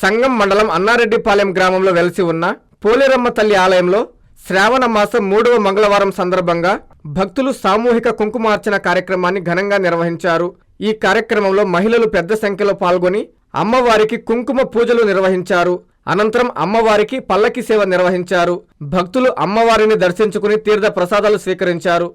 సంగం మండలం అన్నారెడ్డిపాలెం గ్రామంలో వెలసి ఉన్న పోలేరమ్మ తల్లి ఆలయంలో శ్రావణ మాసం 3వ మంగళవారం సందర్భంగా భక్తులు సామూహిక కుంకుమార్చన కార్యక్రమాన్ని ఘనంగా నిర్వహించారు. ఈ కార్యక్రమంలో మహిళలు పెద్ద సంఖ్యలో పాల్గొని అమ్మవారికి కుంకుమ పూజలు నిర్వహించారు. అనంతరం అమ్మవారికి పల్లకి సేవ నిర్వహించారు. భక్తులు అమ్మవారిని దర్శించుకుని తీర్థ ప్రసాదాలు స్వీకరించారు.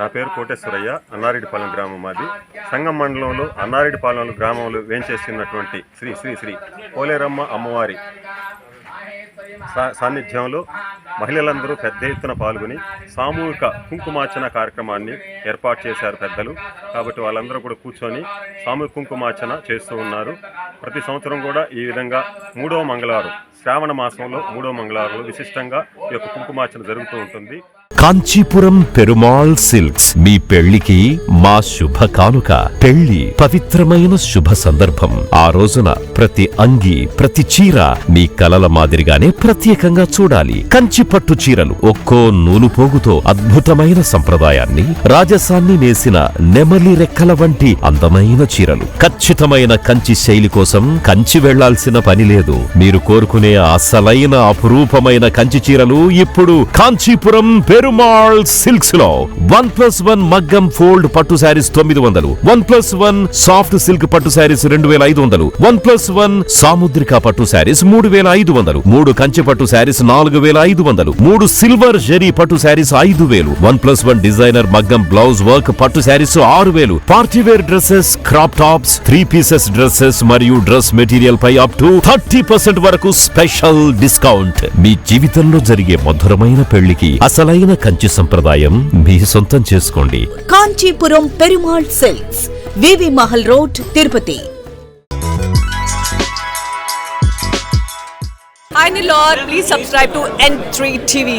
నా పేరు కోటేశ్వరయ్య. అన్నారెడ్డిపాలెం గ్రామం మాది. సంగం మండలంలో అన్నారెడ్డిపాలెం గ్రామంలో వేంచేస్తున్నటువంటి శ్రీ శ్రీ శ్రీ పోలేరమ్మ అమ్మవారి సాన్నిధ్యంలో మహిళలందరూ పెద్ద ఎత్తున పాల్గొని సామూహిక కుంకుమార్చన కార్యక్రమాన్ని ఏర్పాటు చేశారు పెద్దలు. కాబట్టి వాళ్ళందరూ కూడా కూర్చొని సామూహిక కుంకుమార్చన చేస్తూ ఉన్నారు. ప్రతి సంవత్సరం కూడా ఈ విధంగా 3వ మంగళవారం శ్రావణ మాసంలో 3వ మంగళవారంలో విశిష్టంగా ఈ యొక్క కుంకుమార్చన జరుగుతూ ఉంటుంది. కాంచీపురం పెరుమాళ్ సిల్క్స్ మీ పెళ్లికి మా శుభ కానుక. పెళ్లి పవిత్రమైన శుభ సందర్భం. ఆ రోజున ప్రతి అంగి ప్రతి చీర మీ కలల మాదిరిగానే ప్రత్యేకంగా చూడాలి. కంచి పట్టు చీరలు ఒక్కో నూలు పోగుతో అద్భుతమైన సంప్రదాయాన్ని రాజసాన్ని నేసిన నెమలి రెక్కల వంటి అందమైన చీరలు. ఖచ్చితమైన కంచి శైలి కోసం కంచి వెళ్లాల్సిన పని లేదు. మీరు కోరుకునే అసలైన అపురూపమైన కంచి చీరలు ఇప్పుడు కాంచీపురం పెరుమాళ్ సిల్క్స్ లో 1+1 మగ్గం ఫోల్డ్ పట్టు శారీస్ 900, 1+1 సాఫ్ట్ సిల్క్ పట్టు శారీస్ 2500, 1+1 సాముద్రిక పట్టు శారీస్ 3500, 3 కంచి పట్టు శారీస్ 4500, 3 సిల్వర్ జరీ పట్టు శారీస్ 5000, 1+1 డిజైనర్ మగ్గం బ్లౌజ్ వర్క్ పట్టు sarees 6000, party wear dresses, crop tops, 3 pieces dresses మరియు డ్రెస్ మెటీరియల్ పై అప్ టు 30% వరకు స్పెషల్ డిస్కౌంట్. మీ జీవితంలో జరిగే మధురమైన పెళ్లికి అసలైన కంచి సంప్రదాయం మీ సొంతం చేసుకోండి. Kanchipuram Perumal silks, VV Mahal road, Tirupati. Hi Nilor, please subscribe to N3 TV.